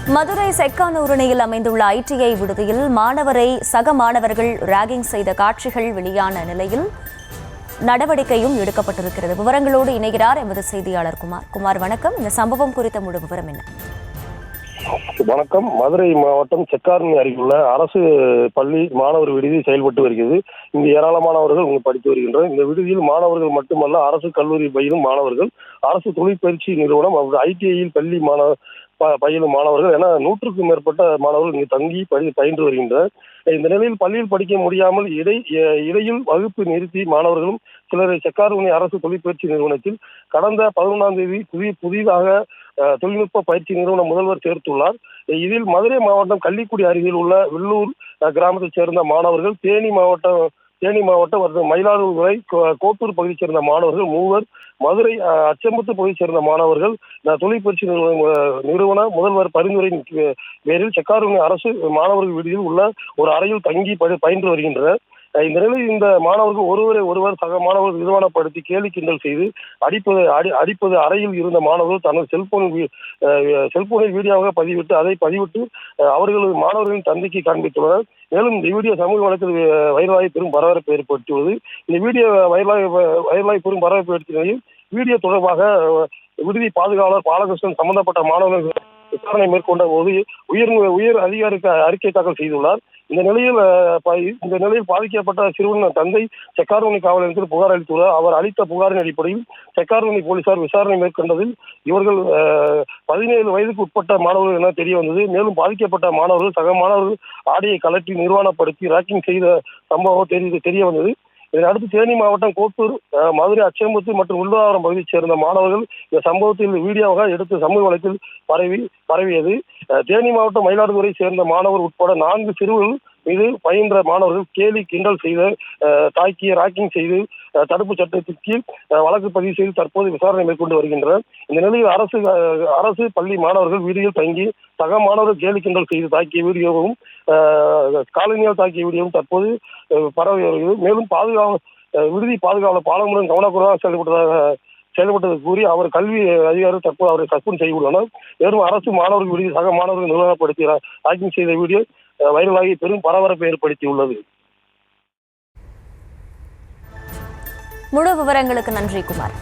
மதுரை செக்கானூரணியில் அமைந்துள்ள ஐடிஐ விடுதியில் மாணவரை சக மாணவர்கள் ராகிங் செய்த காட்சிகள் வெளியான நிலையில் நடவடிக்கையும் எடுக்கப்பட்டிருக்கிறது. விவரங்களோடு இணைகிறார் எமது செய்தியாளர் குமார். குமார், வணக்கம். இந்த சம்பவம் குறித்த முழு விவரம் என்ன? வணக்கம். மதுரை மாவட்டம் செக்காரணி அருகிலுள்ள அரசு பள்ளி மாணவர் விடுதி செயல்பட்டு வருகிறது. இங்கு ஏராளமானவர்கள் இங்கு படித்து வருகின்றனர். இந்த விடுதியில் மாணவர்கள் மட்டுமல்ல, அரசு கல்லூரி பயிலும் மாணவர்கள், அரசு தொழிற்பயிற்சி நிறுவனம், ஐடிஐயில் பள்ளி பயிலும் மாணவர்கள் என 100க்கும் மேற்பட்ட மாணவர்கள் இங்கு தங்கி பயின்று வருகின்றனர். இந்த நிலையில் பள்ளியில் படிக்க முடியாமல் இடையில் வகுப்பு நிறுத்தி மாணவர்களும் சிலரை செக்காரணி அரசு தொழிற்பயிற்சி நிறுவனத்தில் கடந்த 11ஆம் தேதி புதிதாக தொழில்நுட்ப பயிற்சி நிறுவன முதல்வர் சேர்த்துள்ளார். இதில் மதுரை மாவட்டம் கள்ளிக்குடி அருகில் உள்ள வெள்ளூர் கிராமத்தைச் சேர்ந்த மாணவர்கள், தேனி மாவட்டம் மற்றும் மயிலாடுதுறை கோட்டூர் பகுதியைச் சேர்ந்த மாணவர்கள் 3 மதுரை அச்சம்புத்து பகுதியைச் சேர்ந்த மாணவர்கள் தொழிற்பயிற்சி நிறுவன முதல்வர் பரிந்துரையின் பேரில் செக்காரணி அரசு மாணவர்கள் விடுதியில் உள்ள ஒரு அறையில் தங்கி பயின்று வருகின்றனர். இந்த நிலையில் இந்த மாணவர்கள் ஒருவர் சக மாணவர்கள் நிர்வாணப்படுத்தி கேலி கிண்டல் செய்து அடிப்பது அறையில் இருந்த மாணவர்கள் தனது செல்போனில் வீடியோவாக பதிவிட்டு அவர்களது மாணவர்களின் தந்தைக்கு காண்பித்துள்ளனர். மேலும் இந்த வீடியோ சமூக வலைத்தில் வைரலாகி பெரும் பரபரப்பு ஏற்படுத்தியுள்ளது. இந்த வீடியோ வைரலாகி பெரும் பரபரப்பு ஏற்படுத்திய வீடியோ தொடர்பாக விடுதி பாதுகாவலர் பாலகிருஷ்ணன் சம்பந்தப்பட்ட மாணவர்கள் விசாரணை மேற்கொண்ட போது உயர் அதிகாரிக்கு அறிக்கை தாக்கல் செய்துள்ளார். இந்த நிலையில் பாதிக்கப்பட்ட சிறுவனின் தந்தை செக்காரணி காவல் நிலையத்தில் புகார் அளித்துள்ளார். அவர் அளித்த புகாரின் அடிப்படையில் செக்காரணி போலீசார் விசாரணை மேற்கொண்டதில் இவர்கள் 17 வயதுக்கு உட்பட்ட மாணவர்கள் என தெரிய வந்தது. மேலும் பாதிக்கப்பட்ட மாணவர்கள் சக மாணவர்கள் ஆடையை கலட்டி நிர்வாணப்படுத்தி ராக்கிங் செய்த சம்பவம் தெரிய வந்தது. இதனையடுத்து தேனி மாவட்டம் கோட்டூர், மதுரை அச்சம்புத்து மற்றும் உள்ளாவரம் பகுதியைச் சேர்ந்த மாணவர்கள் இந்த சம்பவத்தில் வீடியோவாக எடுத்து சமூக வலைத்தில் பரவியது. தேனி மாவட்டம் மயிலாடுதுறை சேர்ந்த மாணவர் உட்பட 4 சிறுவர்கள் மீது பயின்ற மாணவர்கள் கேலி கிண்டல் செய்த ராக்கிங் செய்து தடுப்பு சட்டத்தின் கீழ் வழக்கு பதிவு செய்து தற்போது விசாரணை மேற்கொண்டு வருகின்றனர். இந்த நிலையில் அரசு பள்ளி மாணவர்கள் வீடியோவில் தங்கி சக மாணவர்கள் கேலி கிண்டல் செய்து தாக்கிய வீடியோவும் காலனியால் தாக்கிய வீடியோவும் தற்போது பரவி வருகிறது. மேலும் விடுதி பாதுகாவலர் பாலமுடன் கவனக்குறைவாக செயல்பட்டது கூறி அவர் கல்வி அதிகாரிகள் தற்போது அவரை சஸ்பெண்ட் செய்துள்ளனர். மேலும் அரசு மாணவர்கள் விடுதி சக மாணவர்கள் நிர்வாகப்படுத்தி ராக்கிங் செய்த வீடியோ வைரலாகி பெரும் பரபரப்பை ஏற்படுத்தியுள்ளது. முழு விவரங்களுக்கு நன்றி குமார்.